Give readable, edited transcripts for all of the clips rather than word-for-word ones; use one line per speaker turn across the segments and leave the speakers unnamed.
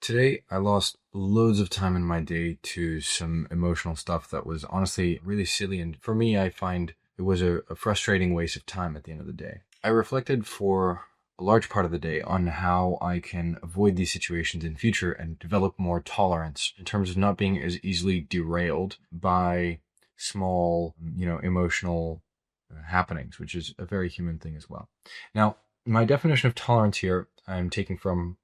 Today, I lost loads of time in my day to some emotional stuff that was honestly really silly. And for me, I find it was a frustrating waste of time at the end of the day. I reflected for a large part of the day on how I can avoid these situations in future and develop more tolerance in terms of not being as easily derailed by small, emotional happenings, which is a very human thing as well. Now, my definition of tolerance here, I'm taking from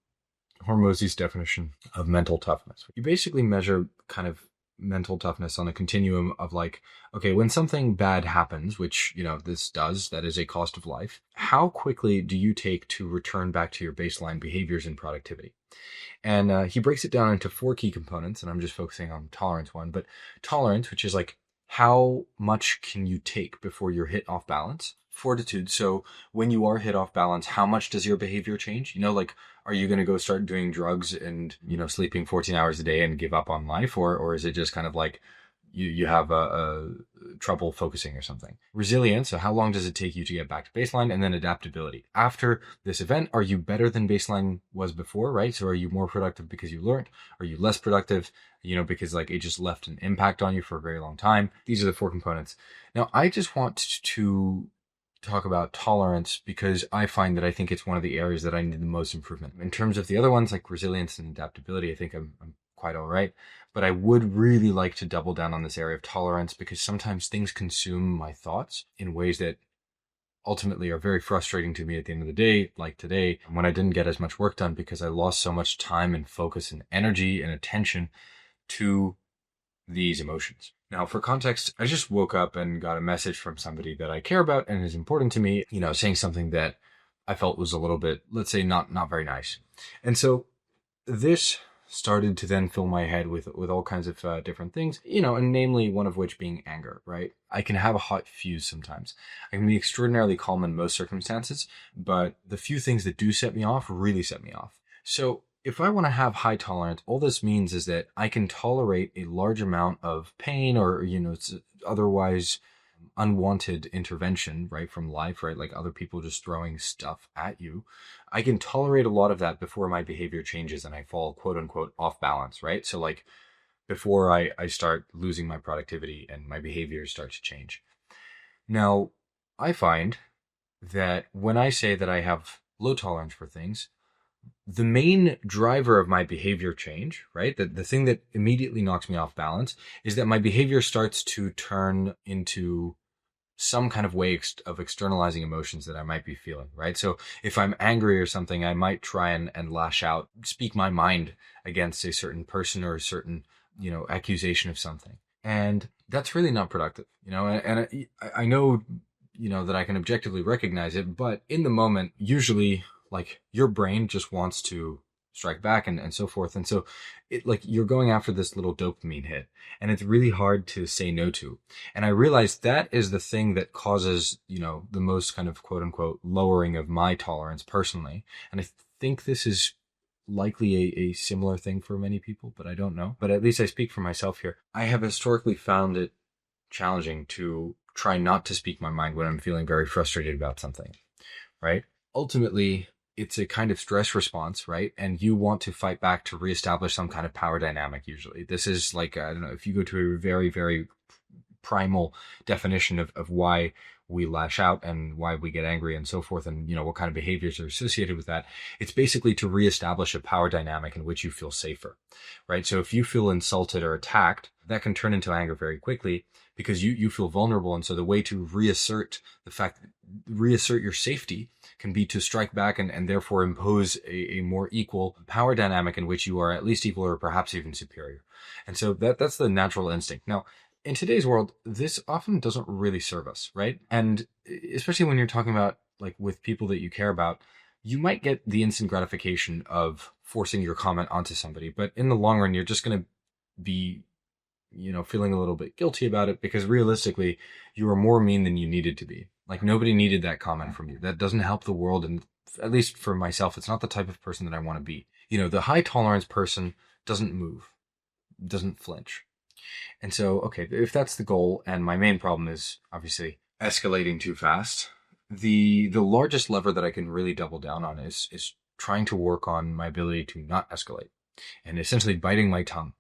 Hormozzi's definition of mental toughness. You basically measure kind of mental toughness on a continuum of like, okay, when something bad happens, which, this does, that is a cost of life, how quickly do you take to return back to your baseline behaviors and productivity? And he breaks it down into four key components, and I'm just focusing on tolerance one, but tolerance, which is like, how much can you take before you're hit off balance? Fortitude. So when you are hit off balance, how much does your behavior change? Like, are you going to go start doing drugs and, sleeping 14 hours a day and give up on life? Or is it just kind of like you have a trouble focusing or something? Resilience. So how long does it take you to get back to baseline? And then adaptability. After this event, are you better than baseline was before, right? So are you more productive because you learned? Are you less productive, because like it just left an impact on you for a very long time? These are the four components. Now, I just want to talk about tolerance because I find that I think it's one of the areas that I need the most improvement. In terms of the other ones like resilience and adaptability, I think I'm quite all right. But I would really like to double down on this area of tolerance because sometimes things consume my thoughts in ways that ultimately are very frustrating to me at the end of the day, like today, when I didn't get as much work done because I lost so much time and focus and energy and attention to these emotions. Now, for context, I just woke up and got a message from somebody that I care about and is important to me, saying something that I felt was a little bit, let's say, not very nice. And so this started to then fill my head with all kinds of different things, and namely one of which being anger, right? I can have a hot fuse sometimes. I can be extraordinarily calm in most circumstances, but the few things that do set me off really set me off. So if I want to have high tolerance, all this means is that I can tolerate a large amount of pain or, otherwise unwanted intervention, right, from life, right? Like other people just throwing stuff at you. I can tolerate a lot of that before my behavior changes and I fall, quote unquote, off balance, right? So like before I start losing my productivity and my behaviors start to change. Now, I find that when I say that I have low tolerance for things, the main driver of my behavior change, right? The thing that immediately knocks me off balance is that my behavior starts to turn into some kind of way of externalizing emotions that I might be feeling, right? So if I'm angry or something, I might try and lash out, speak my mind against a certain person or a certain, accusation of something. And that's really not productive, and I know, that I can objectively recognize it, but in the moment, usually like your brain just wants to strike back and so forth. And so it like you're going after this little dopamine hit and it's really hard to say no to. And I realized that is the thing that causes, the most kind of quote unquote lowering of my tolerance personally. And I think this is likely a similar thing for many people, but I don't know. But at least I speak for myself here. I have historically found it challenging to try not to speak my mind when I'm feeling very frustrated about something, right? Ultimately, it's a kind of stress response, right? And you want to fight back to reestablish some kind of power dynamic usually. This is like, I don't know, if you go to a very, very primal definition of why we lash out and why we get angry and so forth, and what kind of behaviors are associated with that, it's basically to reestablish a power dynamic in which you feel safer, right? So if you feel insulted or attacked, that can turn into anger very quickly because you feel vulnerable. And so the way to reassert your safety can be to strike back and therefore impose a more equal power dynamic in which you are at least equal or perhaps even superior. And so that's the natural instinct. Now, in today's world, this often doesn't really serve us, right? And especially when you're talking about like with people that you care about, you might get the instant gratification of forcing your comment onto somebody, but in the long run, you're just going to be, feeling a little bit guilty about it because realistically, you were more mean than you needed to be. Like nobody needed that comment from you. That doesn't help the world. And at least for myself, it's not the type of person that I want to be. The high tolerance person doesn't move, doesn't flinch. And so, okay, if that's the goal, and my main problem is obviously escalating too fast, the largest lever that I can really double down on is trying to work on my ability to not escalate. and essentially biting my tongue.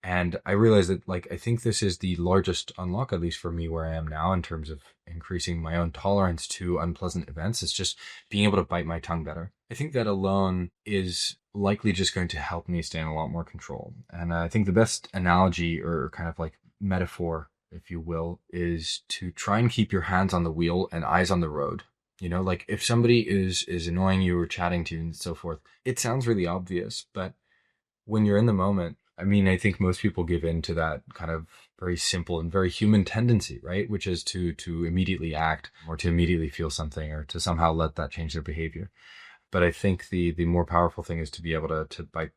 And I realized that, like, I think this is the largest unlock, at least for me, where I am now in terms of increasing my own tolerance to unpleasant events. It's just being able to bite my tongue better. I think that alone is likely just going to help me stay in a lot more control. And I think the best analogy, or kind of like metaphor, if you will, is to try and keep your hands on the wheel and eyes on the road. You know, like if somebody is annoying you or chatting to you and so forth, it sounds really obvious, but when you're in the moment, I mean, I think most people give in to that kind of very simple and very human tendency, right? Which is to immediately act, or to immediately feel something, or to somehow let that change their behavior. But I think the more powerful thing is to be able to bite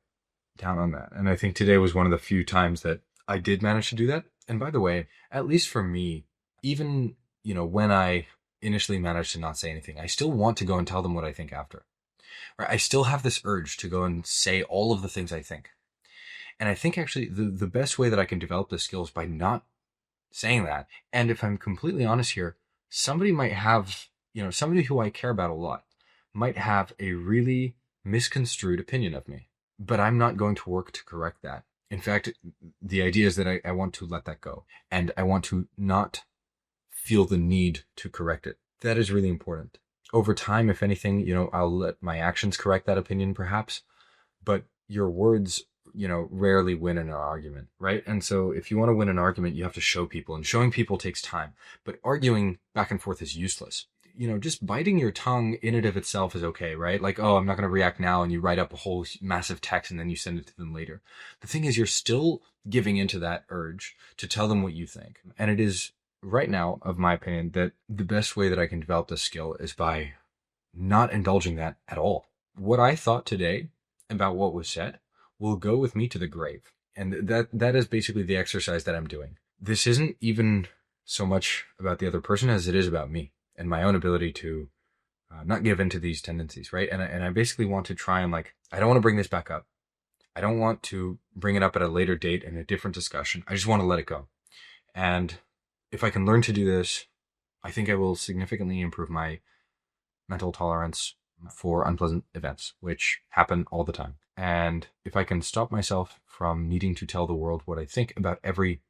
down on that. And I think today was one of the few times that I did manage to do that. And by the way, at least for me, even, you know, when I initially managed to not say anything, I still want to go and tell them what I think after. Right? I still have this urge to go and say all of the things I think. And I think actually the best way that I can develop this skill is by not saying that. And if I'm completely honest here, somebody might have, you know, somebody who I care about a lot might have a really misconstrued opinion of me, but I'm not going to work to correct that. In fact, the idea is that I want to let that go, and I want to not feel the need to correct it. That is really important. Over time, if anything, you know, I'll let my actions correct that opinion perhaps, but your words, you know, rarely win in an argument, right? And so if you want to win an argument, you have to show people, and showing people takes time, but arguing back and forth is useless. You know, just biting your tongue in and of itself is okay, right? Like, oh, I'm not going to react now, and you write up a whole massive text and then you send it to them later. The thing is, you're still giving into that urge to tell them what you think. And it is right now, of my opinion, that the best way that I can develop this skill is by not indulging that at all. What I thought today about what was said will go with me to the grave. And that is basically the exercise that I'm doing. This isn't even so much about the other person as it is about me and my own ability to not give in to these tendencies, right? And I basically want to try and, like, I don't want to bring this back up. I don't want to bring it up at a later date in a different discussion. I just want to let it go. And if I can learn to do this, I think I will significantly improve my mental tolerance for unpleasant events, which happen all the time. And if I can stop myself from needing to tell the world what I think about every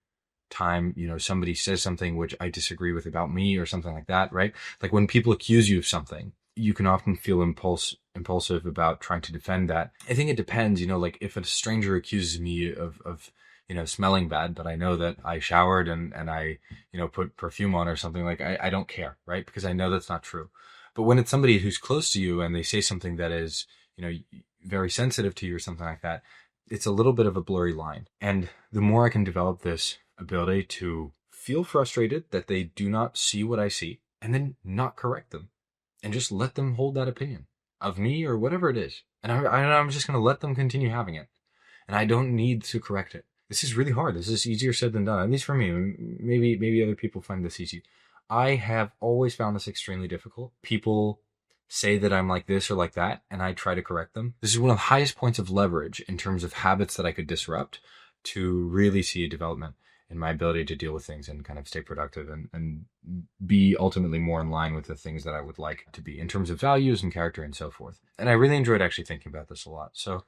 time, you know, somebody says something which I disagree with about me or something like that, right? Like when people accuse you of something, you can often feel impulsive about trying to defend that. I think it depends, you know, like if a stranger accuses me of you know, smelling bad, but I know that I showered and I, you know, put perfume on or something, like I don't care, right? Because I know that's not true. But when it's somebody who's close to you and they say something that is, you know, very sensitive to you or something like that, it's a little bit of a blurry line. And the more I can develop this ability to feel frustrated that they do not see what I see, and then not correct them, and just let them hold that opinion of me or whatever it is. And I'm just going to let them continue having it. And I don't need to correct it. This is really hard. This is easier said than done, at least for me. Maybe other people find this easy. I have always found this extremely difficult. People say that I'm like this or like that, and I try to correct them. This is one of the highest points of leverage in terms of habits that I could disrupt to really see a development in my ability to deal with things and kind of stay productive and be ultimately more in line with the things that I would like to be in terms of values and character and so forth. And I really enjoyed actually thinking about this a lot. So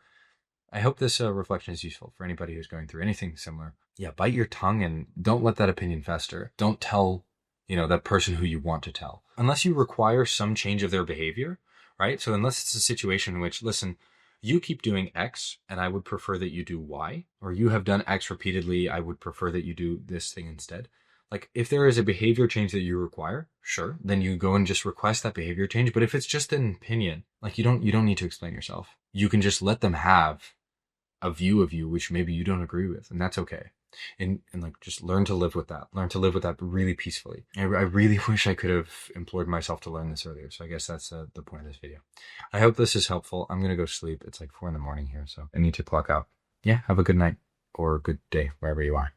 I hope this reflection is useful for anybody who's going through anything similar. Yeah, bite your tongue and don't let that opinion fester. Don't tell, you know, that person who you want to tell, unless you require some change of their behavior, right? So unless it's a situation in which, listen, you keep doing X and I would prefer that you do Y, or you have done X repeatedly, I would prefer that you do this thing instead. Like if there is a behavior change that you require, sure, then you go and just request that behavior change. But if it's just an opinion, like you don't need to explain yourself. You can just let them have a view of you which maybe you don't agree with, and that's okay. And like just learn to live with that. Learn to live with that really peacefully. I really wish I could have implored myself to learn this earlier. So I guess that's the point of this video. I hope this is helpful. I'm gonna go sleep. It's like 4 a.m. here, so I need to clock out. Yeah, have a good night or good day wherever you are.